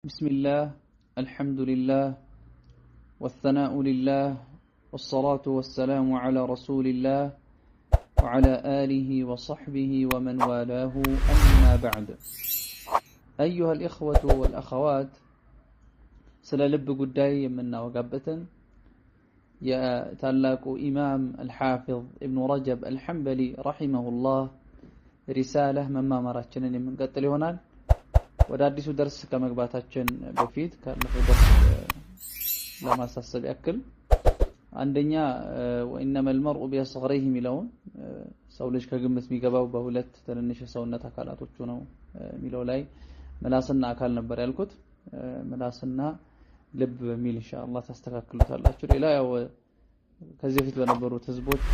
بسم الله الحمد لله والثناء لله والصلاة والسلام على رسول الله وعلى آله وصحبه ومن والاه أما بعد أيها الإخوة والأخوات سلالب قداي منا وقبة يا تلاك إمام الحافظ ابن رجب الحنبلي رحمه الله رسالة مما مراتشن من قتل هناك ወደ አዲሱ ደርስ ከመግባታችን በፊት ካለፈው ደርስ ለማሳሰብ ያክል አንደኛ وانما المرء بيصغره ሚለውን ሰው ልጅ ከግምት የሚገባው በሁለት ትንንሽ ሰውነት አካላቶቹ ነው ሚለው ላይ ምላስና አካል ነበር ያልኩት ምላስና ልብ በሚል ኢንሻአላህ ታስተካክሉታላችሁ ሌላ ያው ከዚህ በፊት በነበሩት ህዝቦች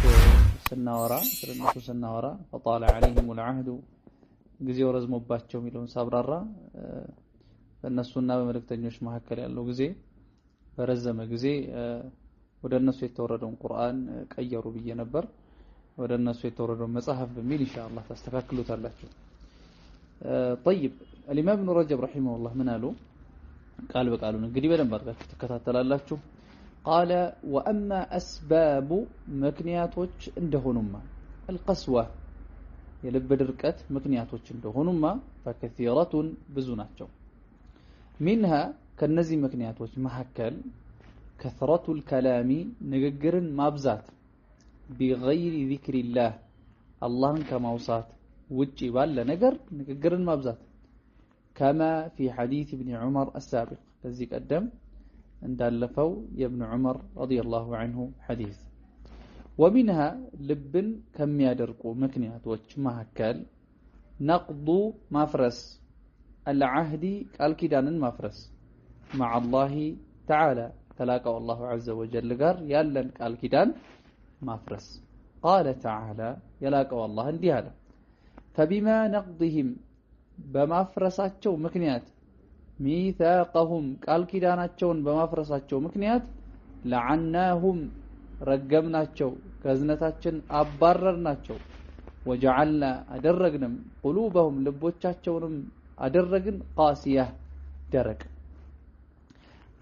ስናወራ ስለነሱ ስናወራ فطال عليهم العهد ጊዜው ረዝሞባቸው ሚለውን ሳብራራ በእነሱና በመልእክተኞች መካከል ያለው ጊዜ በረዘመ ጊዜ ወደ እነሱ የተወረደውን ቁርአን ቀየሩ ብዬ ነበር ወደ እነሱ የተወረደውን መጽሐፍ በሚል ኢንሻአላህ ታስተካክሉታላችሁ طيب الامام ابن رجب رحمه الله من قالوا قال بقالون እንግዲህ በደንብ አድርጋችሁ ተከታተላላችሁ قال واما اسباب ምክንያቶች እንደሆኑማ القسوه የልብ ድርቀት ምክንያቶች እንደሆኑማ فكثيرة ብዙ ናቸው منها ከነዚህ ምክንያቶች መሐከል كثرة الكلام ንግግርን ማብዛት بغير ذكر الله አላህን ከማውሳት ውጪ ባለ ነገር ንግግርን ማብዛት كما في حديث ابن عمر السابق ከዚህ ቀደም እንዳለፈው የኢብኑ ዑመር رضي الله عنه حديث ومنها لبن كم يدرقوا مكنيات وجمهكال نقض مفرس العهد الكدان مفرس مع الله تعالى تلاقى الله عز وجل قال يالن الكدان مفرس قال تعالى يلاقى الله اندياله فبما نقضهم بمفرساتቸው مكنيات ميثاقهم الكداناتቸውን بمفرساتቸው مكنيات لعناهم ረገምናቸው ከዝነታችን አባረርናቸው وجعلنا አደረግንም قلوبهم ልቦቻቸውንም አደረግን قاسية درك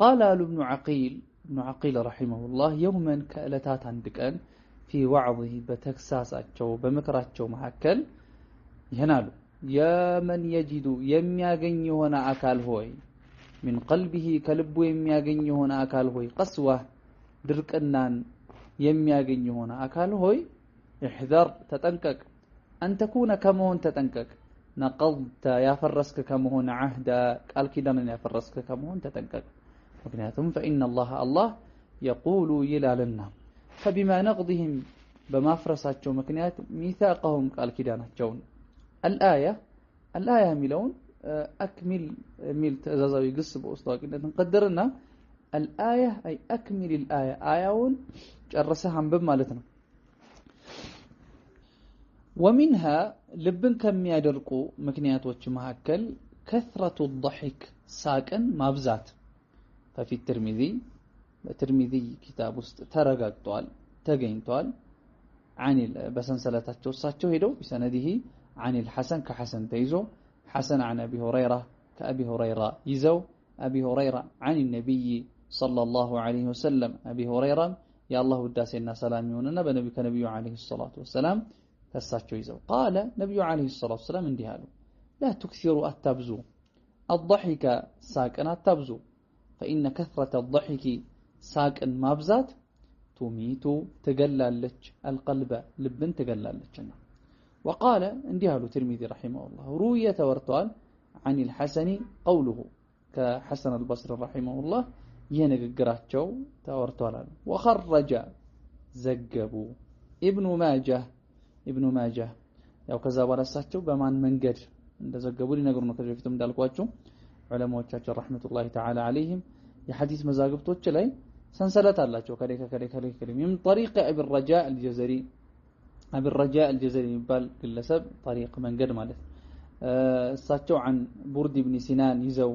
قال ابن عقيل رحمه الله يوما كالتات عندكن في وعظه بتكساساቸው በመከራቸው መሐከል ይሄናሉ يا من يجد የሚያገኝ የሆነ አካል ሆይ من قلبه ከልቡ የሚያገኝ የሆነ አካል ሆይ قسوة ድርቅናን የሚያገኝ ሆነ አካል ሆይ احذر ተጠንቀቅ ان تكون كمون ተጠንቀቅ نقضت ያፈረስክ ከመሆን عهد ቃል ኪዳንን ያፈረስክ ከመሆን ተጠንቀቅ ምክንያቱም فإن الله يقول يلالنا فبما نقضهم በማፍረሳቸው ምክንያት ميثاقهم ቃል ኪዳናቸውን الآية ሚለውን أكمل ሚል ተዛዛዊ ግስ በውስጣቂነት እንቀደርና الآية أي أكمل الآية آيون جرسها عن بب مالتنا ومنها لبن كم يدرقوا مكنيات وجمهكل كثرة الضحك ساكن مابزات ففي الترمذي كتاب ترقاقتوال تقينتوال عن بسنسلة توساتشو هيدو بسنده عن الحسن كحسن تيزو حسن عن أبي هريرة كأبي هريرة يزو أبي هريرة عن النبي صلى الله عليه وسلم أبي هريرة يا الله وداسنا سلام يوننا بنبيك نبي عليه الصلاة والسلام تساتشو يزو قال نبي عليه الصلاة والسلام اندهالو لا تكثروا التبزو الضحك ساكن التبزو فإن كثرة الضحك ساكن مابزات تميت تقلالك القلب لبن تقلالك وقال اندهالو ترمذي رحمه الله روية ورطال عن الحسن قوله كحسن البصري رحمه الله ينغغراچو تاورتوال وخرج زغبوا ابن ماجه ያው ከዛ ባላሳቸው በማን መንገድ እንደዘገቡ ሊነግሩ ነው ከዚህ በፊትም እንዳልኳችሁ ዑለማዎቻችን ረህመቱላሂ ተዓላ አለይሂም የሐዲስ መዛግብቶች ላይ ሰንሰለት አላቸው ከሌ من طريق ابي الرجاء الجزري የሚባል ግለሰብ طريق መንገድ ማለት እሳቸው عن برد بن سنان ይዘው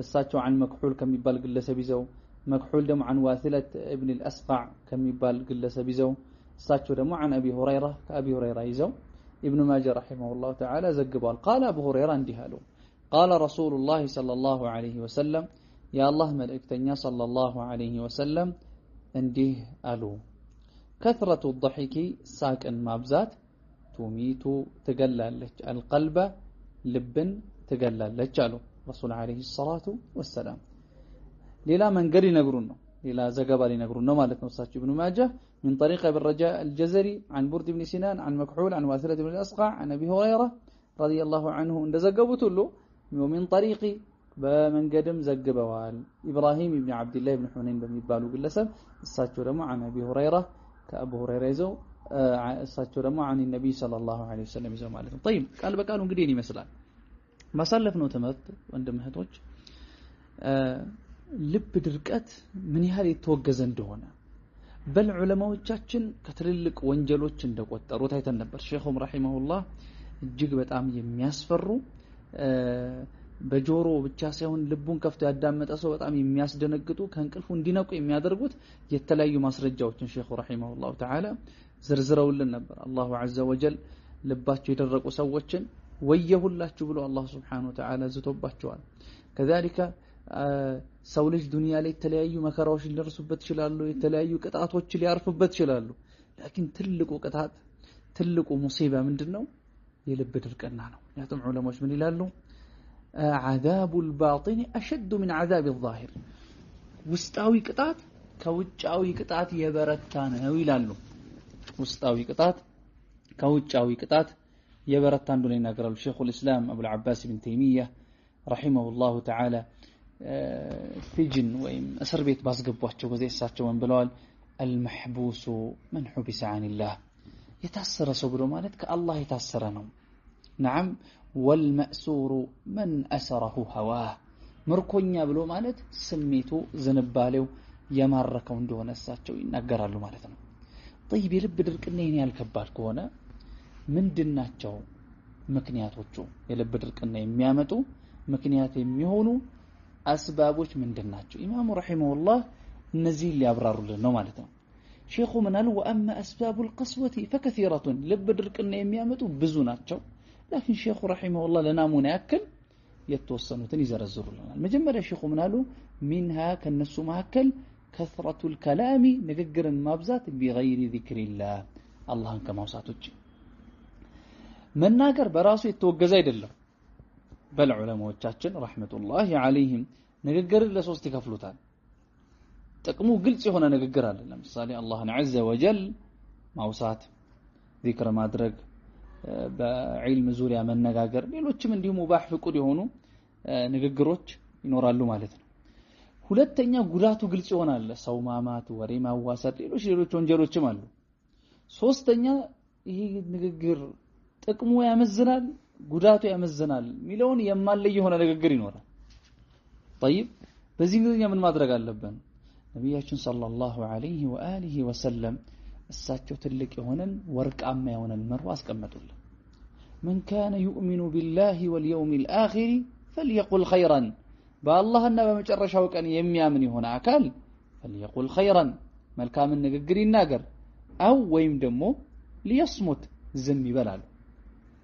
እሳቸው عن مكحول ከሚባል ግለሰብ ይዘው مكحول ደግሞ عن واثلة ابن الأسقع ከሚባል ግለሰብ ይዘው እሳቸው ደግሞ عن أبي هريرة كأبي هريرة ይዘው ابن ماجه رحمه الله تعالى ዘግቧል قال أبو هريرة እንዲህ አሉ قال رسول الله صلى الله عليه وسلم يا الله ملائكتنا صلى الله عليه وسلم እንዲህ አሉ كثرة الضحك ሳቅን ማብዛት تميت تገላለች القلب ልብን ትገላለች አሉ ረሱል አለይሂ ሰላቱ ወሰላም ሌላ መንገድ ይነግሩን ነው ሌላ ዘገባ ሊነግሩን ነው ማለት ነው እሳቸው ኢብኑ ማጃህ من طريق ابن الرجاء الجزري عن برد بن سنان عن مكحول عن واثلة بن الأصقع عن أبي هريرة رضي الله عنه እንደዘገቡት ሁሉ ومن طريق በመንገድም ዘግበዋል ኢብራሂም ኢብኑ አብዱላህ ኢብኑ ሁነይን በሚባሉ ግለሰብ እሳቸው ደግሞ عن أبي هريرة ከአቡ ሁረይራ ይዘው እሳቸው ደግሞ عن النبي صلى الله عليه وسلم ይዘው ማለት ነው طيب ቃል በቃሉ እንግዲህ ይመስላል ማሳለፍነው ትምህርት ወንድም እህቶች ልብ ድርቀት ምን ያህል የተወገዘ እንደሆነ በል ዑለማዎቻችን ከትልልቅ ወንጀሎች እንደቆጠሩት አይተን ነበር ሼኹም ረሂመሁላህ እጅግ በጣም የሚያስፈሩ በጆሮ ብቻ ሳይሆን ልቡን ከፍቶ ያዳመጠ ሰው በጣም የሚያስደነግጡ ከእንቅልፉ እንዲነቁ የሚያደርጉት የተለያዩ ማስረጃዎችን ሼኹ ረሂመሁላህ ተዓላ ዝርዝረውልን ነበር አላሁ ዐዘ ወጀል ልባቸው የደረቁ ሰዎችን ወየሁላችሁ ብሎ አላህ Subhanahu Wa Ta'ala ዝቶባቸዋል ከذلك ሰው ልጅ ዱንያ ላይ የተለያዩ መከራዎች ሊደርሱበት ይችላሉ የተለያዩ ቅጣቶች ሊያርፉበት ይችላሉ لكن ትልቁ ቅጣት ትልቁ ሙሲባ ምንድነው የልብ ድርቅና ነው ያቱም ዑለማዎች ምን ይላሉ عذاب الباطن اشد من عذاب الظاهر ውስጣዊ ቅጣት ከውጫዊ ቅጣት የበረታ ነው ይላሉ ውስጣዊ ቅጣት ከውጫዊ ቅጣት የበረታ እንደሆነ ይናገራሉ ሼኹል ኢስላም አቡ አልዓባስ ኢብኑ ተይሚያ ረሂመሁላሁ ተዓላ ፊጅን ወይም እስር ቤት ባስገቧቸው ጊዜ እሳቸው ምን ብለዋል المحبوس من حبس عن الله የታሰረ ሰው ብሎ ማለት ከአላህ የታሰረ ነው نعم والمأسور من أسره هواه ምርኮኛ ብሎ ማለት ስሜቱ ዝንባሌው የማረከው እንደሆነ እሳቸው ይናገራሉ ማለት ነው طيب የልብ ድርቅና ይሄን ያልከባድ ከሆነ ምንድናቸው ምክንያቶቹ የልብ ድርቅና የሚያመጡ ምክንያት የሚሆኑ አስባቦች ምንድናቸው ኢማሙ ረሂመሁላህ እነዚህ ሊያብራሩልን ነው ማለት ነው ሼኹ ምናሉ وأما أسباب القسوة فكثيرة ልብ ድርቅና የሚያመጡ ብዙ ናቸው لكن ሼኹ ረሂመሁላህ ለናሙና ያክል የተወሰኑትን ይዘረዝሩልናል መጀመሪያ ሼኹ ምናሉ منها ከነሱ መካከል كثرة الكلام ንግግርን ማብዛት بغير ذكر الله አላህን ከማውሳት ውጪ መናገር በራሱ የተወገዘ አይደለም በል ዑለማዎቻችን ረህመቱላሂ ዐለይሂም ንግግር ለሶስት ይከፍሉታል ጥቅሙ ግልጽ የሆነ ንግግር አለ ለምሳሌ አላህን ዐዘ ወጀል ማውሳት ዚክር ማድረግ በዒልም ዙሪያ መነጋገር ሌሎችም እንዲሁ ሙባህ ፍቁድ የሆኑ ንግግሮች ይኖራሉ ማለት ነው ሁለተኛ ጉዳቱ ግልጽ ይሆናል ሰው ማማት ወሬ ማዋሳት ሌሎች ወንጀሎችም አሉ ሶስተኛ ይሄ ንግግር ጥቅሙ ያመዝናል ጉዳቱ ያመዝናል ሚለውን የማለይ የሆነ ንግግር ይኖራል طيب በዚህ ጊዜ ምን ማድረግ አለብን ነብያችን ሰለላሁ ዐለይሂ ወአሊሂ ወሰለም እሳቸው ትልቅ የሆነን ወርቃማ የሆነን መርህ አስቀመጡልን من كان يؤمن بالله واليوم الآخر فليقل خيرا በአላህና በመጨረሻው ቀን የሚያምን የሆነ አካል فليقل خيرا መልካም ንግግር ይናገር አው ወይም ደግሞ ليصمت ዝም ይበላል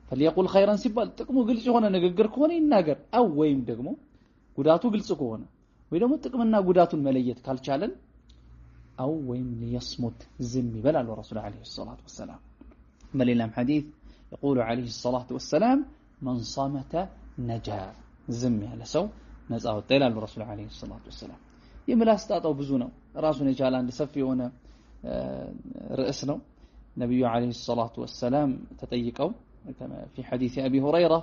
فليقل خيرا ሲባል ጥቅሙ ግልጽ የሆነ ንግግር ከሆነ ይናገር አው ወይም ደግሞ ጉዳቱ ግልጽ ከሆነ ወይ ደግሞ ጥቅምና ጉዳቱን መለየት ካልቻለን አው ወይም ليصمت ዝም ይበላል ረሱል አለይሂ ሰላቱ ወሰለም በሌላም ሐዲስ يقول عليه الصلاة والسلام من صمت نجا ዝም ያለ ሰው ነፃ ወጣ ይላል ረሱል አለይሂ ሰላቱ ወሰለም የምላስ ጣጣው ብዙ ነው ራሱን የቻለ አንድ ሰፊ የሆነ ርዕስ ነው ነብዩ አለይሂ ሰላቱ ወሰለም ተጠይቀው في حديث أبي هريرة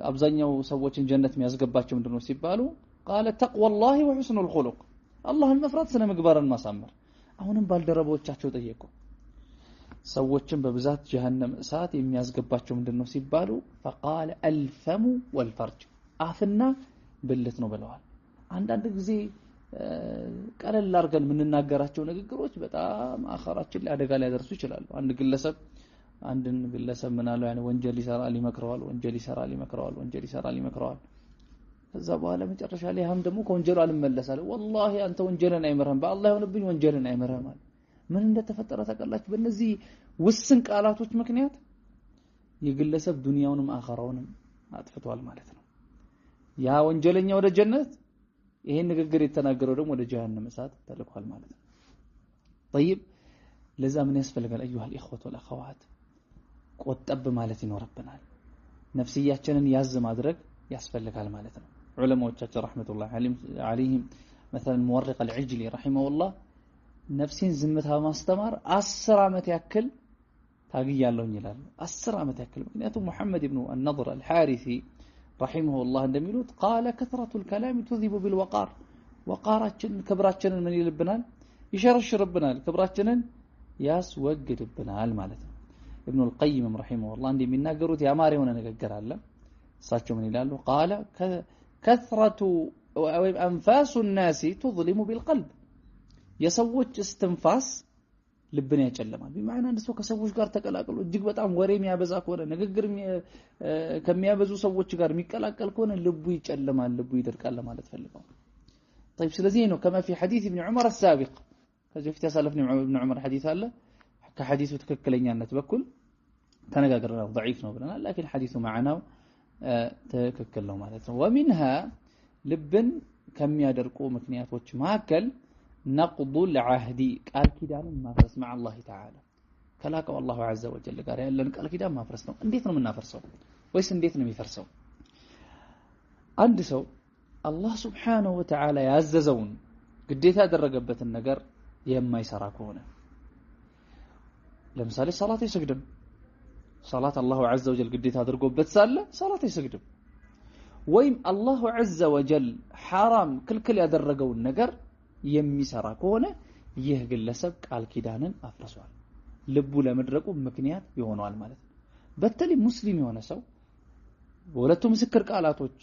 አብዛኛው ሰዎችን ጀነት የሚያስገባቸው ምንድነው ሲባሉ قال تقوى الله وحسن الخلق አላህን መፍራት ስነ ምግባርን ማሳመር አሁንም ባልደረቦቻቸው ጠየቁ ሰዎችን በብዛት ጀሃነም እሳት የሚያስገባቸው ምንድነው ሲባሉ فقال الفم والفرج አፍና ብልት ነው ብለዋል አንዳንድ ጊዜ ቀለል አድርገን የምንናገራቸው ንግግሮች በጣም አኸራችን ላይ አደጋ ሊያደርሱ ይችላሉ አንድን ግለሰብ ምናለው ያኔ ወንጀል ይሰራል ይመክረዋል ከዛ በኋላ መጨረሻ ላይ ያም ደግሞ ከወንጀሉ አልመለሳለ ወላሂ አንተ ወንጀልን አይመረህም በአላህ ይሆንብኝ ወንጀልን አይመረህም ምን እንደተፈጠረ ተቀላችሁ በእነዚህ ውስን ቃላቶች ምክንያት የግለሰብ ዱንያውንም አኸራውንም አጥፍቷል ማለት ነው ያ ወንጀለኛ ወደ ጀነት ይሄን ንግግር የተናገረው ደግሞ ወደ ጀሃነም እሳት ተልኳል ማለት ነው طيب ለዛ ምን ያስፈልጋል ايها الاخوه والاخوات ቆጠብ ማለት ይኖርብናል ነፍስያችንን ያዝ ማድረግ ያስፈልጋል ማለት ነው ዑለማዎቻችን ረህመቱላህ ዐለይሂም مثلا مورق العجلي رحمه الله ነፍሴን ዝምታ ማስተማር 10 አመት ያክል ታግያለሁኝ ይላል 10 አመት ያክል ምክንያቱም ሙሐመድ ኢብኑ النضر الحارثي رحمه الله እንደሚሉት قال كثرة الكلام تذهب بالوقار وقارችን ክብራችንን ምን ይልብናል ይሸረሽርብናል ክብራችንን ያስወግድብናል ማለት ነው ابن القيم رحمه الله እንደሚናገሩት ያማረ የሆነ ንግግር አለ እሳቸው ምን ይላሉ قال كثرة انفاس الناس تظلم بالقلب የሰዎች እስትንፋስ ልብን ያጨለማል በማዕና አንድ ሰው ከሰዎች ጋር ተቀላቅሎ እጅግ በጣም ወሬ የሚያበዛ ከሆነ ንግግር ከሚያበዙ ሰዎች ጋር የሚቀላቀል ከሆነ ልቡ ይጨለማል ልቡ ይደርቃል ማለት ፈልገው طيب ስለዚህ ነው كما في حديث ابن عمر السابق ከዚህ ፊት ያሳለፍነው ابن عمر حديث አለ ከሐዲሱ ትክክለኛነት በኩል ተነጋግረናል ضعيف ነው ብለናል لكن حديث معناه ትክክል ነው ማለት ነው ومنها ልብን ከሚያደርቁ ምክንያቶች መካከል نقض العهد قال كيدان ما فرس مع الله تعالى كلاكو الله عز وجل قال يالن قال كيدان ما فرس ነው እንዴት ነው የምናፈርሰው ወይስ እንዴት ነው የሚፈርሰው አንድ ሰው አላህ Subhanahu Wa Ta'ala ያዘዘውን ግዴታ ያደረገበትን ነገር የማይሰራ ከሆነ ለምሳሌ ሶላት አይሰግድም ሶላት አላህ عز وجل ግዴታ አድርጎበት ሳለ ሶላት አይሰግድም ወይም አላህ عز وجل حرام ክልክል ያደረገውን ነገር የሚሰራ ከሆነ ይህ ግለሰብ ቃል ኪዳንን አፍርሷል ልቡ ለመድረቁ ምክንያት ይሆናል ማለት ነው በተለይ ሙስሊም የሆነ ሰው በሁለቱ ምስክር ቃላቶች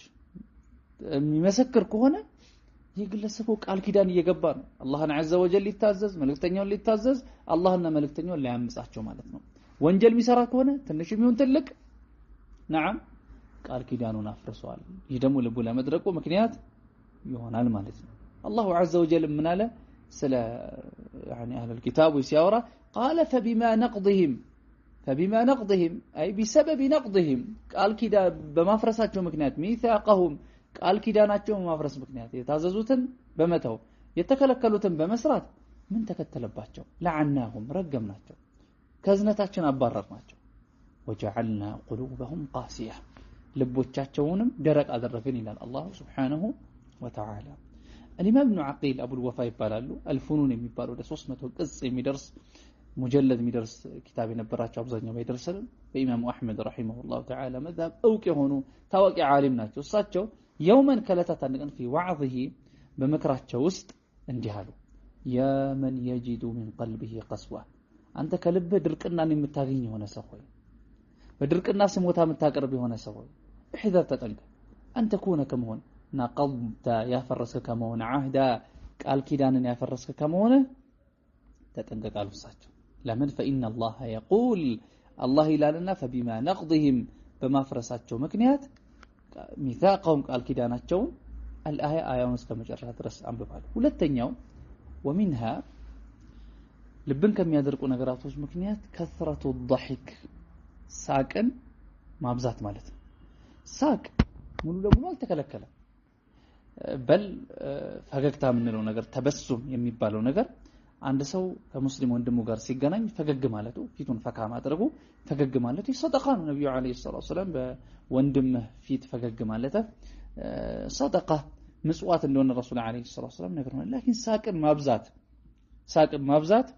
የሚመሰክር ከሆነ ይህ ግለሰብ ቃል ኪዳን እየገባ ነው አላህን عز وجل ሊታዘዝ መልእክተኛውን ሊታዘዝ አላህና መልእክተኛውን ሊያምጻቸው ማለት ነው ወንጀል የሚሰራ ከሆነ ትንሽም ይሁን ትልቅ نعم ቃል ኪዳኑን አፍርሷል ይህ ደግሞ ልቡ ለመድረቁ ምክንያት ይሆናል ማለት ነው الله عز وجل من على سلا يعني أهل الكتاب وسيورة قال فبما نقضهم أي بسبب نقضهم قال كده بمفرساتهم مكنات ميثاقهم قال كده ناتهم بمفرس مكنات يتعززوتن بمتو يتكلكلوتن بمسرات من تكتلباتهم لعناهم رقمناتهم كزنتاتشن أبررناتهم وجعلنا قلوبهم قاسية لبوتشاتشونم درق أدرقين إلى الله سبحانه وتعالى الإمام ابن عقيل أبو الوفاء يبالالو الفنون يبالو ده 300 قص يمدرس مجلد يمدرس كتاب نبراچو ابزانيو يدرسل بإمام أحمد رحمه الله تعالى مذهب أوكي هونو تواقع عالم ناتشو صاتشو يوما كلتات في وعظه بمكراچو وسط انجهالو يا من يجد من قلبه قسوة أنت كلب درقنا يمتاغين هنا سوي بدرقنا سموتا متاقرب هنا سوي احذر تطلق أن تكون كمهون نقضت يا فرسك كمون عهدا قال كيدانن يا فرسك كمون تتنققالو ساچو لمن فإن الله يقول الله يلالنا فبما نقضهم بما فرساچو مكنيات ميثاقهم قال كيداناچو الآية آيون እስከ መጨረሻ ድረስ አንብባሉ ሁለተኛው ومنها ልብን ከሚያደርቁ ነገራቶች ምክንያት كثرة الضحك ሳቅን ማብዛት ማለት ነው ሳቅ ሙሉ ለሙሉ አልተከለከለም በል ፈገግታ ምንለው ነገር ተበሱም የሚባለው ነገር አንድ ሰው ከሙስሊም ወንድሙ ጋር ሲገናኝ ፈገግ ማለቱ ፊቱን ፈካ ማድረጉ ፈገግ ማለቱ ሰደቃ ነው ነብዩ አለይሂ ሰላቱ ሰላም በወንድም ፊት ፈገግ ማለተ ሰደቃ ምጽዋት እንደሆነ ረሱል አለይሂ ሰላቱ ሰላም ነግረውናል لكن ሳቅን ማብዛት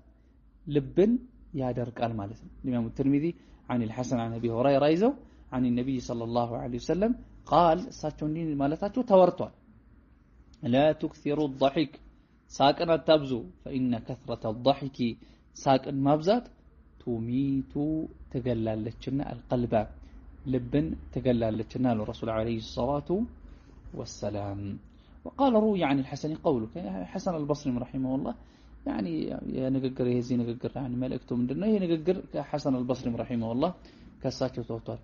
ልብን ያደርቃል ማለት ነው ኢማሙ ትርሚዚ عن الحسن عن ابي هريره يزو عن النبي صلى الله عليه وسلم قال ساتوني مالتاچو تورطوا لا تكثروا الضحك ساقن اتبزو فإن كثرة الضحك ساقن مابزات تميت تقلالچنا القلب لبن تقلالچنا الرسول عليه الصلاة والسلام وقال روي عن الحسن قوله حسن البصري رحمه الله يعني يا نغغر يزي نغغر يعني ملكته ምንድነው ይሄ ንግግር ከሐሰን አልበስሪ رحمه الله ከሳቸው ተወጥቷል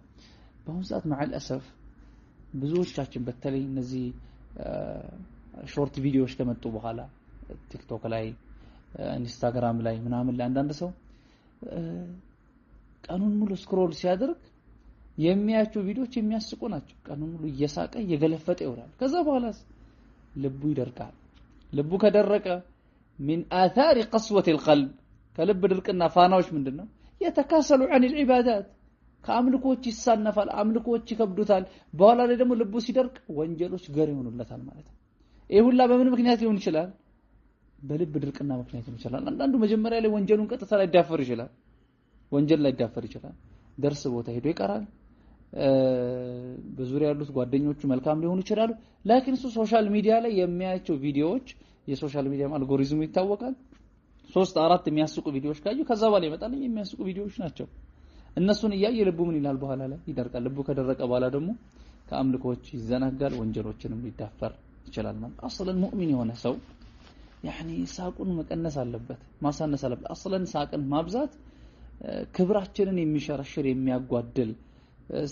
በአሁኑ ሰዓት مع الاسف ብዙዎቻችን በተለይ እነዚህ ሾርት ቪዲዮዎች ከመጡ በኋላ ቲክቶክ ላይ ኢንስታግራም ላይ ምናምን ለአንዳንድ ሰው ቀኑን ሙሉ ስክሮል ሲያደርግ የሚያቸው ቪዲዮዎች የሚያስቁ ናቸው ቀኑን ሙሉ እየሳቀ እየገለፈጠ ይውላል ከዛ በኋላስ ልቡ ይደርቃል ልቡ ከደረቀ من آثار قسوة القلب ከልብ ድርቅና ፋናዎች ምንድነው የተካሰሉ عن العبادات ከአምልኮች ይሳነፋል አምልኮች ይከብዱታል በኋላ ላይ ደግሞ ልቡ ሲደርቅ ወንጀሎች ገር ይሆኑለታል ማለት ነው ይሄ ሁላ በምን ምክንያት ሊሆን ይችላል በልብ ድርቅና ምክንያት ሊሆን ይችላል አንዳንዱ መጀመሪያ ላይ ወንጀሉን ቀጥታ ላይ ዳፈር ይችላል ወንጀል ላይ ዳፈር ይችላል ደርስ ቦታ ሄዶ ይቀራል በዙሪያ ያሉት ጓደኞቹ መልካም ሊሆኑ ይችላሉ ላኪን እሱ ሶሻል ሚዲያ ላይ የሚያያቸው ቪዲዮዎች የሶሻል ሚዲያ አልጎሪዝሙ ይታወቃል 3-4 የሚያስቁ ቪዲዮዎች ካዩ ከዛ በኋላ ይመጣል የሚያስቁ ቪዲዮዎች ናቸው እነሱን ያየ ልቡ ምን ይላል በኋላ ላይ ይደርቃል ልቡ ከደረቀ በኋላ ደግሞ ከአምልኮች ይዘናጋል ወንጀሎችንም ሊዳፈር ይችላል ማለት አስለን ሙእሚን የሆነ ሰው يعني ሳቁን መቀነስ አለበት ማሳነስ አለበት አስለን ሳቅን ማብዛት ክብራችንን የሚሸረሽር የሚያጓድል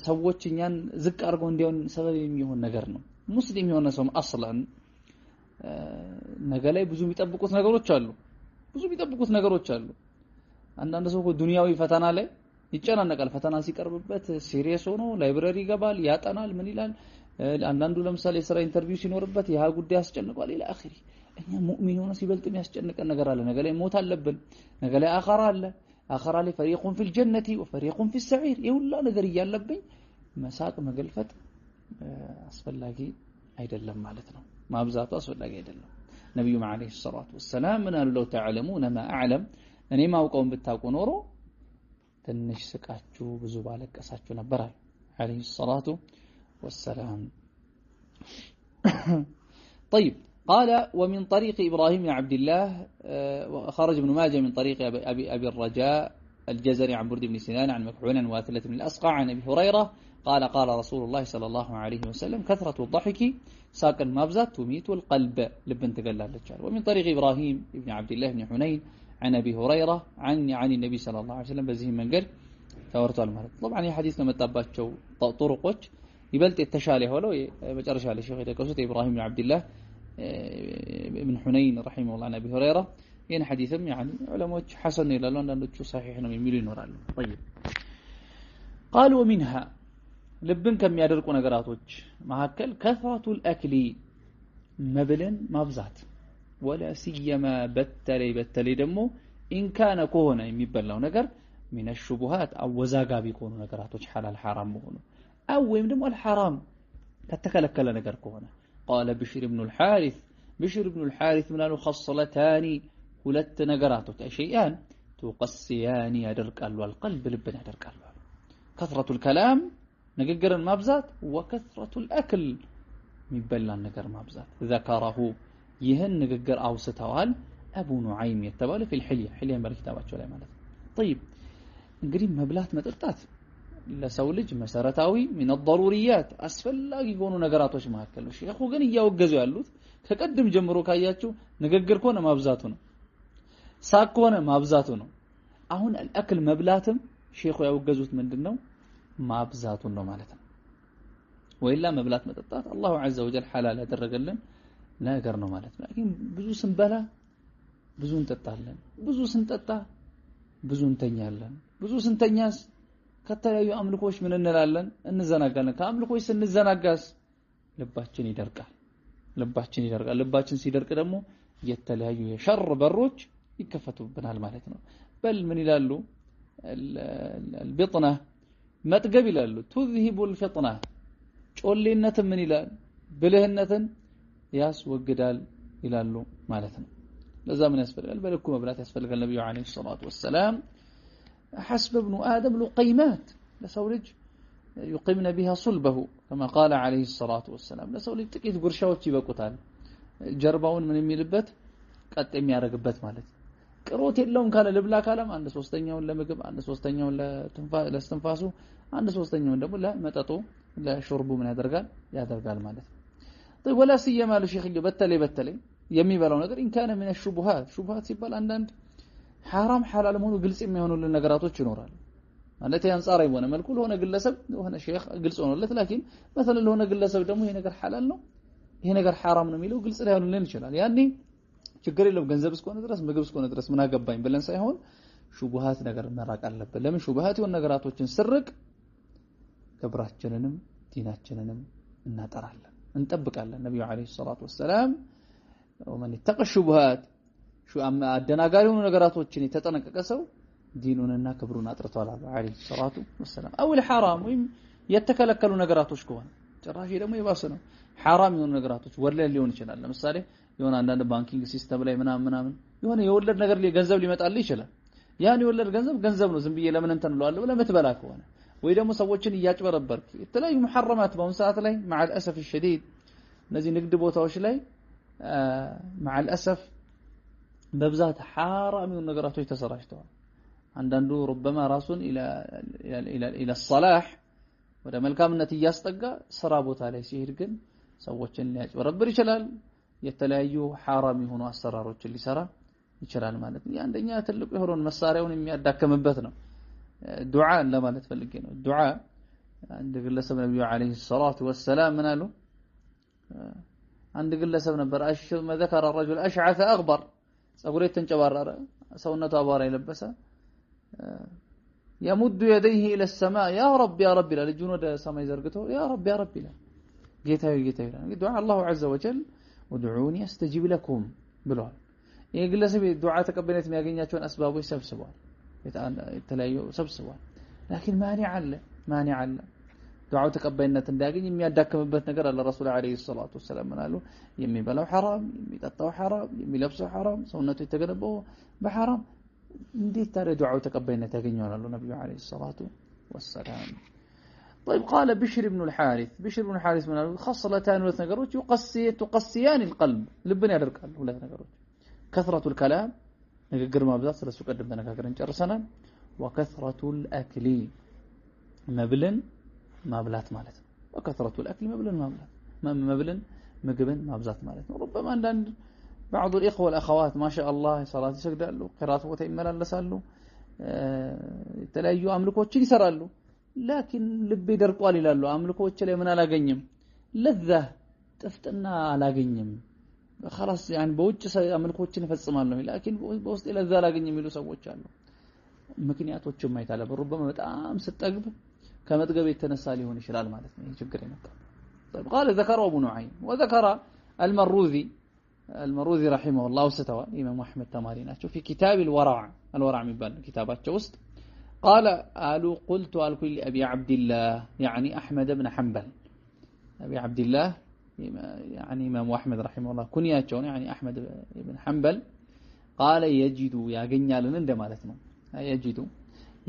ሰዎች እኛን ዝቅ አድርገው እንዲያውን ሰበብ የሚሆን ነገር ነው ሙስሊም የሆነ ሰው አስለን ነገ ላይ ብዙ የሚጠብቁት ነገሮች አሉ አንዳንድ ሰው ዱንያዊ ፈተና ላይ ይጨናነቃል ፈተና ሲቀርብበት ሲሪየስ ሆኖ ላይብረሪ ይገባል ያጠናል ምን ይላል አንዳንዱ ለምሳሌ ስራ ኢንተርቪው ሲኖርበት ያ ጉዳይ ያስጨንቃል ኢላ አኺሪ እኛ ሙእሚን ሆነ ሲበልጥ የሚያስጨንቀን ነገር አለ ነገ ላይ ሞት አለብን ነገ ላይ አኺራ አለ አኺራ ላይ ፈሪቁን ፊል ጀነቲ ወፈሪቁን ፊል ሰዒር ይሁላ ነገር ይያለብኝ መሳቅ መገልፈጥ አስፈላጊ አይደለም ማለት ነው ማብዛቱ አስፈላጊ አይደለም ነብዩ መሐመድ ሰለላሁ ዐለይሂ ወሰለም ምን አሉ ለው ተዓለሙነ ማ አዕለም እኔ ማውቀውን ብታውቁ ኖሮ ትንሽ ስቃችሁ ብዙ ባለቀሳችሁ ነበር አለይሂ ሰላቱ والسلام طيب قال ومن طريق إبراهيم بن عبد الله خرج ابن ماجه من طريق أبي الرجاء الجزري عن برد بن سنان عن مكحول عن واثلة بن الأسقع عن أبي هريرة قال قال رسول الله صلى الله عليه وسلم كثرة الضحك ساكن مبزات تميت القلب لبن تقلال للجار ومن طريق إبراهيم بن عبد الله بن حنين عن أبي هريرة عن النبي صلى الله عليه وسلم بزيه من قل تورط المرض طبعا حديثنا متابعته طرقه يبلت التشالي ولو بجرش على الشيخ يقصد إبراهيم بن عبد الله بن حنين رحمه الله عن أبي هريرة ين حديثا يعني علماء حسن إلى لون أنه صحيح من مليون ورا طيب قالوا ومنها لبن كم يدركوا نقراتوج معكل كثرة الأكل مبلن مبزات ولا سيما بتلي دمو إن كان كونا يمبلون نقر من الشبهات أو وزاقا بيكونوا نقراتوج حلال حرام مهونو أو يمدم الحرام كتكلكل نقر كونا قال بشر بن الحارث من خصلتان ولت نقراتك شيئان تقسيان يدرك والقلب لبن يدرك كثرة الكلام نقر المبزات وكثرة الأكل مبلا نقر مبزات ذكره يهن نقر أو ستوال أبو نعيم يتبال في حلية بالكتابات شو مالت طيب نقريب مبلات متلتات لسولج مسارتاوي من الضروريات أسفل يكونوا نقراتوش مهكلو الشيخ وقال يوجزوا يالوت ከቀድም ጀምሮ ካያችሁ ንግግር ኮነ ማብዛቱ ነው ሳቅ ኮነ ማብዛቱ ነው አሁን አልአክል መብላትም ሼኹ ያወገዙት ምንድነው ማብዛቱን ነው ማለት ነው ወይላ መብላት መጠጣት አላሁ ዐዘ ወጀል ሐላል ያደረገልን ነገር ነው ማለት ነው ግን ብዙ ስንበላ ብዙ እንጠጣለን ብዙ ስንጠጣ ብዙ እንተኛለን ብዙ ስንተኛስ ከተለያዩ አምልኮች ምን እንላለን እንዘናጋለን ከአምልኮች ስንዘናጋስ ልባችን ይደርቃል ልባችን ሲደርቅ ደግሞ የተለያዩ የሸር በሮች ይከፈቱብናል ማለት ነው በል ምን ይላሉ البطنه መጥገብ ይላሉ تذهب الفطنه ጮሌነት ምን ይላል ብልህነትን ያስወግዳል ይላሉ ማለት ነው ለዛ ምን ያስፈልጋል በልኩ መብላት ያስፈልጋል ነብዩ አለይሂ ሰላቱ ወሰለም حسب ابن آدم لقيمات لسو ልጅ يقيمن بها صلبه كما قال عليه الصلاة والسلام لسو ልጅ ጥቂት ጉርሻዎች ይበቁታል ጀርባውን ምን የሚልበት ቀጥ የሚያረግበት ማለት ቅሮት የለውም ካለ ልብላ ካለም 1/3ኛውን ለምግብ 1/3ኛውን ለስትንፋሱ 1/3ኛውን ደግሞ ለመጠጡ ለሹርቡ ምን ያደርጋል ማለት طيب ولا سيما لشيخ በተለይ የሚበላው ነገር إن كان من الشبهات ሲባል አንዳንድ حرام حلال መሆኑ ግልጽ የሚሆኑልን ነገራቶች ይኖራሉ ማለት ያንጻራይ ሆነ መልኩ ለሆነ ግለሰብ ለሆነ ሼክ ግልጽ ሆኖለት لكن مثلا ለሆነ ግለሰብ ደግሞ ይሄ ነገር حلال ነው ይሄ ነገር حرام ነው የሚለው ግልጽ ላይሆንልን ይችላል ያኔ ችግር የለም ገንዘብ እስከሆነ ድረስ ምግብ እስከሆነ ድረስ ምን አገባኝ ብለን ሳይሆን ሹብሃት ነገር መራቅ አለበት ለምን ሹብሃት የሆነ ነገራቶችን ስርቅ ክብራችንንም ዲናችንንም እናጠራለን እንጠብቃለን ነብዩ አለይሂ ሰላቱ ወሰለም ወመን ተቀሽቡሃት አደናጋሪ የሆኑ ነገራቶችን የተጠነቀቀ ሰው ዲኑንና ክብሩን አጥርቷል አለይሂ ሰላቱ ወሰለም አውል ሐራም ወይም የተከለከሉ ነገራቶች ከሆነ ጭራሽ ደግሞ ይባስ ነው ሐራም የሆኑ ነገራቶች ወለድ ሊሆን ይችላል ለምሳሌ የሆነ አንዳንድ ባንኪንግ ሲስተም ላይ ምናምን የሆነ የወለድ ነገር ገንዘብ ሊመጣልህ ይችላል ያን የወለድ ገንዘብ ነው ዝም ብዬ ለምን እንትን እለዋለሁ ለምትበላ ከሆነ ወይ ደግሞ ሰዎችን እያጭበረበርክ የተለያዩ መሐረማት በአሁን ሰዓት ላይ مع الاسف الشديد እነዚህ ንግድ ቦታዎች ላይ مع الاسف በብዛት ሐራም የሆኑ ነገራቶች ተሰራጭተዋል አንዳንዱ ربما ራሱን الى الصلاح ወደ መልካምነት እያስጠጋ ስራ ቦታ ላይ ሲሄድ ግን ሰዎችን ሊያጭበረብር ይችላል የተለያዩ ሐራም የሆኑ አሰራሮችን ሊሰራ ይችላል ማለት ነው አንደኛ ትልቁ የሆነውን መሳሪያውን የሚያዳከምበት ነው ዱዓ ለማለት ፈልጌ ነው ዱዓ አንድ ግለሰብ ነብዩ አለይሂ ሰላቱ ወሰለም ምን አሉ አንድ ግለሰብ ነበር ذكر الرجل اشعث اغبر ጸጉሬ ተንጨባረረ ሰውነቱ አቧራ የለበሰ يمد يديه الى السماء يا رب يا رب لجون ወደ ሰማይ ዘርግቶ يا رب يا رب ይላል ጌታዬ ዱዓ الله عز وجل ودعوني استجيب لكم ብሏል ይሄ ግለሰብ ዱዓ ተቀባይነት የሚያገኛቸውን አስባቦች ሰብስቧል የተለያዩ ሰብስቧል لكن مانع አለ ዱዓው ተቀባይነት እንዲያገኝ የሚያዳክምበት ነገር አለ ረሱል አለይሂ ሰላቱ ወሰለም ምናሉ የሚበላው حرام የሚጠጣው حرام የሚለብሰው حرام ሰውነቱ የተገነባው በحرام እንዴት ታዲያ ዱዓው ተቀባይነት ያገኛል አሉ ነብዩ አለይሂ ሰላቱ ወሰለም طيب قال بشر بن الحارث من خصلتان ሁለት ነገሮች تقسيان القلب ልብን ያደርቃሉ ሁለት ነገሮች كثرة الكلام ንግግር ማብዛት ስለሱ ቀደም ተነጋግረን ጨርሰናል وكثرة الاكل መብልን ማብላት ማለት ነው وكثرة الاكل መብልን ምግብን ማብዛት ማለት ነው ربما አንዳንድ بعض الاخوه والاخوات ما شاء الله صلاه ይሰግዳሉ قراءه ቦታ ይመላለሳሉ የተለያዩ አምልኮችን ይሰራሉ لكن ልብ ይደርቋል ይላሉ አምልኮች ላይ ምን አላገኝም ለذة ጥፍጥና አላገኝም خلاص يعني በውጭ አምልኮችን ይፈጽማለሁ لكن በውስጥ ለذة አላገኝም የሚሉ ሰዎች አሉ ምክንያቶችም አይታለ በሩበማ በጣም ስጠግብ ከመጥገብ የተነሳ ሊሆን ይችላል ማለት ነው ይሄ ችግር ይመጣል طيب قال ذكر ابو نعيم وذكر المروذي رحمه الله ستوى امام احمد تماري ናቸው في كتاب الورع የሚባል كتاباቸው ውስጥ قال قلت لأبي عبد الله يعني أحمد بن حنبل أبي عبد الله يعني إمام أحمد رحمه الله كنياتهم يعني أحمد بن حنبل قال يجد يا جنيالنا እንደማለትነው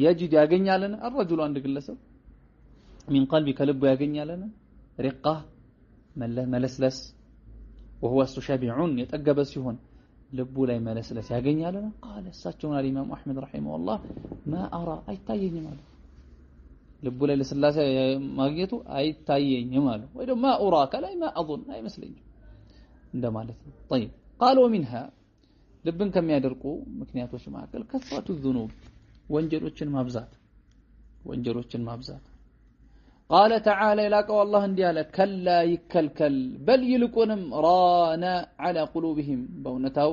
يجد يا جنيالنا الرجل عند ግለሰብ من قلبي كلب يا جنيالنا رقة ملسلس وهو شبعون يتقبل ሲሆን ልቡ ላይ መለስለስ ያገኛልና قال እሳቸውና ኢማም አህመድ ረሂመሁላህ ما ارى አይታየኝም ማለት ልቡ ላይ ለስላሴ ማግኘቱ አይታየኝም ማለት ወይ ደግሞ ما اراك ላይ ما اظن አይመስለኝም እንደማለት ነው طيب قالوا منها ልብን ከሚያደርቁ ምክንያቶች መካከል ከፍራቱ الذنوب ወንጀሎችን ማብዛት قال تعالى لاقوا الله እንዲያለ كلا يكلكل بل يلقونم رانا على قلوبهم በእውነታው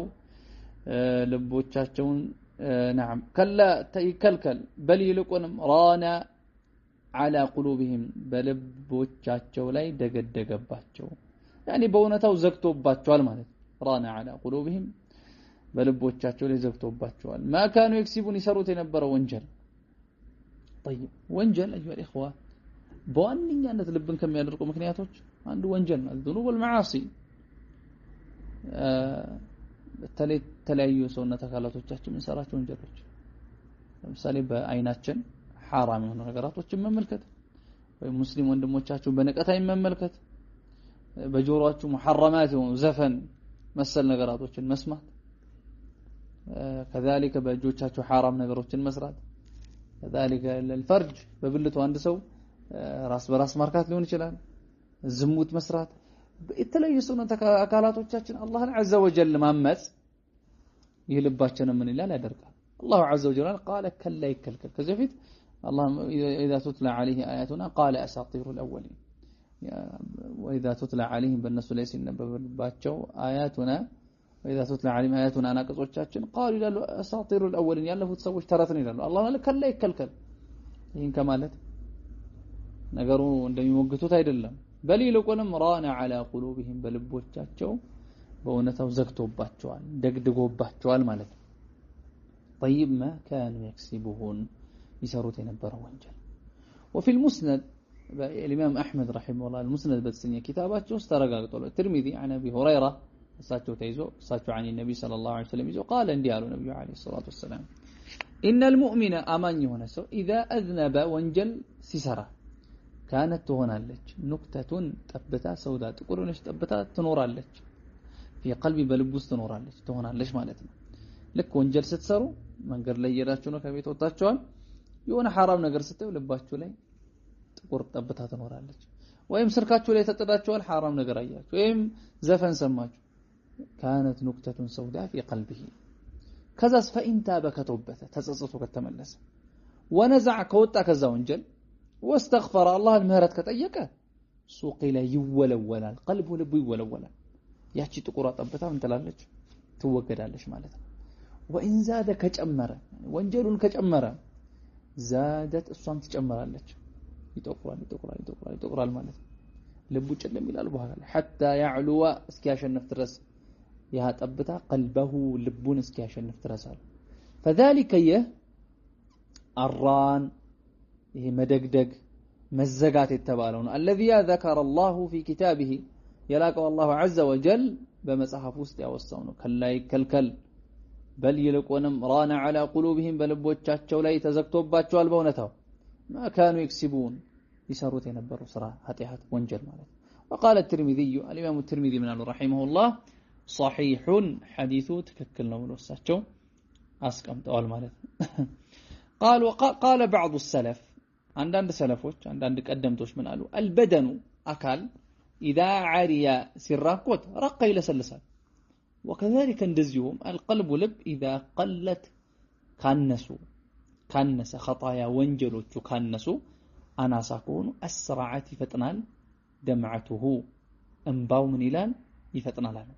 ልቦቻቸውን نعم كلا يكلكل بل يلقونم رانا على قلوبهم በልቦቻቸው ላይ ደገደገባቸው يعني በእውነታው ዘግቶባቸዋል ማለት رانا على قلوبهم በልቦቻቸው ላይ ዘግቶባቸዋል ما كانوا يكسبون ይሰሩት የነበረው ወንጀል طيب ወንጀል ايها الاخوه በዋንኛነት ልብን ከሚያደርቁ ምክንያቶች አንዱ ወንጀል ነው الذنوب والمعاصي ተለያዩ ሰውነት አካላቶቻችን እንሰራቸው ወንጀሎች ለምሳሌ በአይናችን حرام የሆኑ ነገራቶችን መመልከት ወይ ሙስሊም ወንድሞቻችሁ በነቀታይ መመልከት በጆሮአችሁ محرمات የሆኑ ዘፈን መሰል ነገራቶችን መስማት كذلك በእጆቻችሁ حرام ነገሮችን መስራት كذلك الفرج በብልቱ አንድ ሰው ራስ በራስ ማርካት ሊሆን ይችላል ዝሙት መስራት የተለያዩ ሰውነት አካላቶቻችን አላህን عز وجل ማመጽ ይልባቸውን ምን ይላል ያደርጋል الله عز وجل قال كلا يكلكل ከዚህ በፊት الله اذا تتلى عليه اياتنا قال اساطير الاولين واذا تتلى عليهم بالناس ላይ ሲነበብባቸው آياتنا واذا تتلى عليهم آياتنا አናቀጾቻችን قالوا ይላሉ اساطير الاولين ያለፉት ሰዎች ተረት ነው ይላሉ الله ማለት كلا يكلكل ይሄን ከማለት ነገሩ እንደሚሞግቱት አይደለም በል ይልቁንም ራና على قلوبهم በልቦቻቸው በእውነታው ዘግቶባቸዋል ደግድጎባቸዋል ማለት ነው طيب ما كانوا يكسبون يسሩት የነበረው ወንጀል وفي المسند الامام احمد رحمه الله المسند በተሰኘ ኪታባቸው ውስጥ ተረጋግጧል الترمذي عن ابي هريره እሳቸው ተይዞ እሳቸው عن النبي صلى الله عليه وسلم ይዞ قال እንዲህ አሉ ነብዩ عليه الصلاه والسلام ان المؤمن አማኝ የሆነ ሰው اذا اذنب ወንጀል ሲሰራ كانت ትሆናለች نكتة ጠብታ ሰውዳ ጥቁር ነሽ ጠብታ ትኖራለች في قلبي በልብ ውስጥ ትሆናለች ማለት ነው ልክ ወንጀል ስትሰሩ መንገድ ላይ እየሄዳችሁ ነው ከቤት ወጣችኋል የሆነ حرام ነገር ስትዩ ልባችሁ ላይ ጥቁር ጠብታ ትኖራለች ወይም ስልካችሁ ላይ ተጥዳችኋል حرام ነገር አያችሁ ወይም ዘፈን ሰማችሁ كانت نكتة سوداء في قلبه كذا فإن تاب كتوبته تጸጸቱ ከተመለሰ ونزع ከወጣ ከዛ ወንጀል واستغفر الله المهرت ከጠየቀ ሱቂ ላይ ይወለወላል قلبه ልቡ ይወለወላል ያቺ ጥቁር ጠብታ ምን ትላለች ትወገዳለች ማለት ነው وإن زاد ከጨመረ ወንጀሉን ከጨመረ زادت እሷም ትጨምራለች ይጠቁራል ማለት ነው ልቡ ጨለም ይላል በኋላ حتى يعلو እስኪያሸንፍ ድረስ ያ ጠብታ قلبه ልቡን እስኪያሸንፍ ድረሳል فذلك الران ይሄ መደግደግ መዘጋት የተባለው ነው الذي ذكر الله في كتابه يلاقوا الله عز وجل በመጽሐፍ ውስጥ ያወሳው ነው ከላይ ከልከል በል ይልቁንም ራና على قلوبهم በልቦቻቸው ላይ ተዘግቶባቸዋል በእውነታው ما كانوا يكسبون يسሩት የነበረው ስራ ኃጢአት ወንጀል ማለት وقال الترمذي الامام الترمذي من رحمه الله صحيح حديث ትክክል ነው ብለው እሳቸው አስቀምጠዋል ማለት قال بعض السلف አንዳንድ ሰለፎች አንዳንድ ቀደምቶች ምን አሉ البدن አካል اذا عري ሲራቆት ረቀ ይለሰልሳል وكذلك እንደዚሁም القلب ልብ اذا قلت ካነሰ خطايا ወንጀሎቹ ካነሱ አናሳ ከሆኑ اسرعت ይፈጥናል دمعته እንባው ምን ይላል ይፈጥናል አለ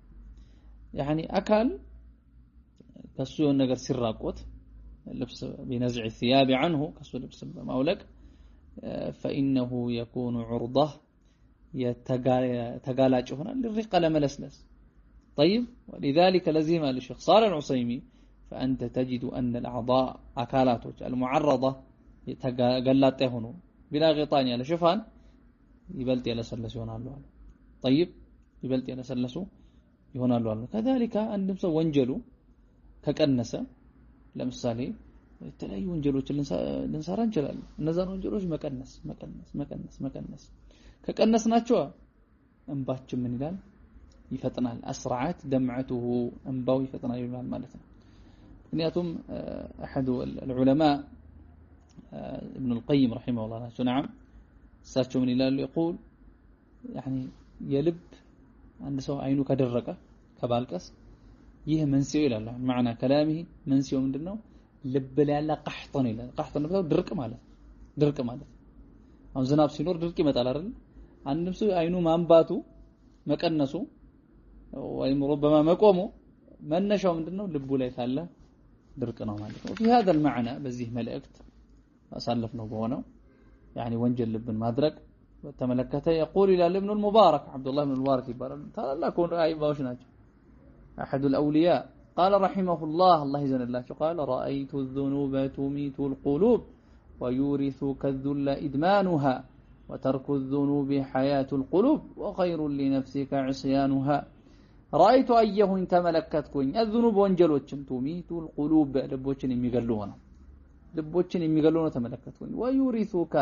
يعني አካል ከሱ የሆነ ነገር ሲራቆት ልብስ بنزع الثياب عنه ከሱ ልብስ በማውለቅ فإنه يكون عرضه يتغالاጭ ይሆናል للرق ለመለስለስ طيب ولذلك لزم الشيخ صالح العثيمين فأنت تجد أن الأعضاء أكالاتك المعرضة يتغلاط يهونو بلا غطاء على شفان يبلت يلسلس يهونالو طيب يبلت يلسلسو يهونالو كذلك عندهم سو ወንጀሉ ከቀነሰ ለምሳሌ የተለያዩ ወንጀሎች ልንሰራ እንችላለን እነዛን ወንጀሎች መቀነስ ከቀነስናቸው እንባችን ምን ይላል ይፈጥናል اسرعت دمعته እንባው ይፈጥናል ይላል ማለት ነው ምክንያቱም احد العلماء ابن القيم رحمه الله نعم እሳቸው ምን ይላሉ يقول يعني የልብ አንድ ሰው አይኑ ከደረቀ ከባልቀስ ይህ መንስኤው ይላል ማዕና كلامه መንስኤው ምንድነው ልብ ላይ ያለ ቀህጥ ነው ይላል ቀህጥ ነው ድርቅ ማለት አሁን ዝናብ ሲኖር ድርቅ ይመጣል አይደል አንድም ሰው አይኑ ማንባቱ መቀነሱ ወይም ربما መቆሙ መነሻው ምንድነው ልቡ ላይ ካለ ድርቅ ነው ማለት ነው في هذا المعنى በዚህ መልእክት አሳልፍ ነው በሆነው يعني ወንጀል ልብን ማድረግ ተመለከተ يقول الى ابن المبارك عبد الله بن المبارك ይባላል ታላላቅ አይባዎች ናቸው احد الاولياء قال رحمه الله يجزاه الله قال رايت الذنوب تميت القلوب ويورثك الذل ادمانها وترك الذنوب حياة القلوب وخير لنفسك عصيانها رايت ايه تملكتكن الذنوب ወንጀሎችን تميت القلوب ልቦችን የሚገሉ ነው ተመለከትኩኝ ويورثك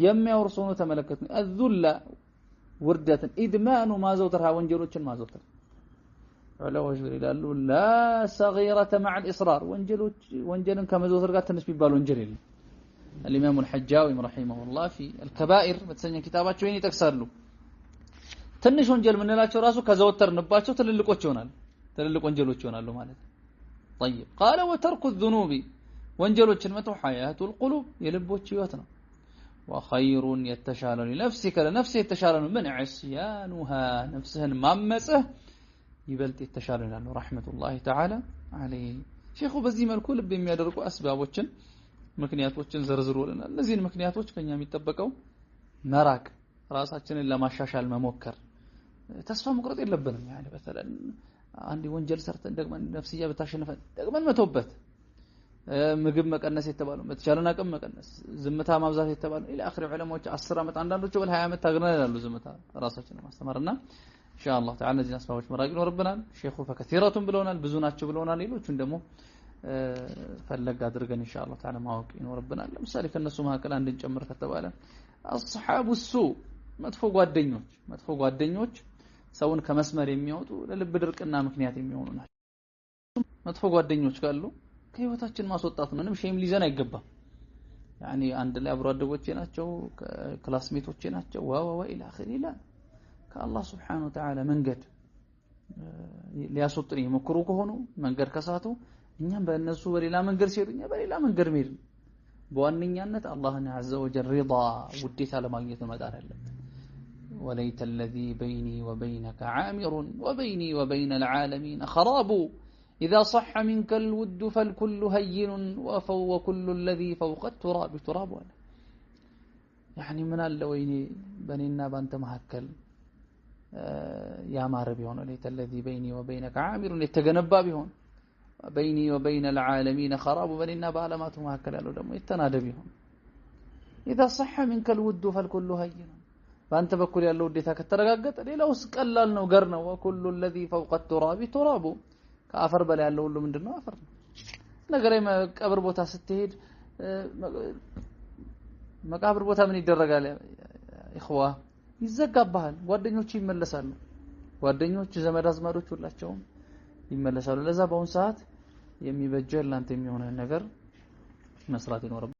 የሚያወርሱ ነው ተመለከትኩኝ الذل ውርደትን ادمان ማዘውተር ወንጀሎችን ማዘውተር ዑለማዎች ይላሉ لا صغيرة مع الإصرار ወንጀልን ከመዘውተር ጋር ትንሽ ቢባል ወንጀል የለም الإمام الحجاوي رحمه الله في الكبائر በተሰኘ ኪታባቸው ይሄን ይጠቅሳሉ ትንሽ ወንጀል ምንላቸው ራሱ ከዘወተርንባቸው ትልልቅ ወንጀሎች ይሆናሉ ማለት ነው طيب قال وترك الذنوب ወንጀሎችን መተው حياة القلوب የልቦች ህይወት ነው وخير يتشال لنفسك لنفسه يتشال من عصيانها نفسهن ማመጽህ ይበልጥ የተሻለ ይላል ረህመቱላሂ ተዓላ አለይ ሼኹ በዚህ መልኩ ልብ የሚያደርጉ አስባቦችን ምክንያቶችን ዘርዝሮልናል እነዚህን ምክንያቶች ከኛ የሚጠበቀው መራቅ ራሳችንን ለማሻሻል መሞከር ተስፋ መቁረጥ የለብንም يعني مثلا አንድ ወንጀል ሰርተን ደግመን ነፍስያ በታሸነፈን ደግመን መተውበት ምግብ መቀነስ የተባለው በተቻለን አቅም መቀነስ ዝምታ ማብዛት የተባለው ኢላ አኺር ዑለማዎች 10 አመት አንዳንዶቹ በል 20 አመት ታግረናል ይላሉ ዝምታ ራሳችንን ማስተማርና ኢንሻአላህ ተዓላ እነዚህ አስባቦች መራቅ ይኖርብናል ሼኹ ፈከሲራቱን ብለውናል ብዙ ናቸው ብለውናል ሌሎቹን ደግሞ ፈለግ አድርገን ኢንሻአላህ ተዓላ ማወቅ ይኖርብናል ለምሳሌ ከነሱ መካከል አንድን ጨምር ከተባለ አስሐቡ ሱ መጥፎ ጓደኞች ሰውን ከመስመር የሚያወጡ ለልብ ድርቅና ምክንያት የሚሆኑ ናቸው መጥፎ ጓደኞች ካሉ ከህይወታችን ማስወጣት ነው ምንም ሼም ሊዘን አይገባም يعني አንድ ላይ አብሮ አደጎቼ ናቸው ክላስሜቶቼ ናቸው ወወ ኢላ አኺር ኢላ ከአላህ Subhanahu Wa Ta'ala መንገድ ሊያስወጡን ይሞክሩ ከሆኑ መንገድ ከሳቱ እኛም በእነሱ በሌላ መንገድ ሲሄዱኛ በሌላ መንገድ መሄድ በዋነኛነት አላህን عز وجل رضا ውዴታ ለማግኘት መጣር አለብን وليت الذي بيني وبينك عامر وبيني وبين العالمين خراب إذا صح منك الود فالكل هين وكل الذي فوق التراب تراب ولا يعني من اللوين بنينا بانت مهكل يا مارب هون ليت الذي بيني وبينك عامر يتجنب بهون بيني وبين العالمين خراب بنينا بعلمات مهكل قالوا دم يتنادى بهون إذا صح منك الود فالكل هين فأنت بكل يالله وديتك الترقاقت لو سقلال ነው ገር ነው وكل الذي فوق التراب تراب ከአፈር በላይ ያለው ሁሉ ምንድነው አፈር ነው ነገር ቀብር ቦታ ስትሄድ መቃብር ቦታ ምን ይደረጋል ኢኽዋ ይዘጋባል ጓደኞች ይመለሳሉ ጓደኞች ዘመድ አዝማዶች ሁላቸውም ይመለሳሉ ለዛ በአሁን ሰዓት የሚበጀው ላንተ የሚሆነ ነገር መስራት ይኖርብሃል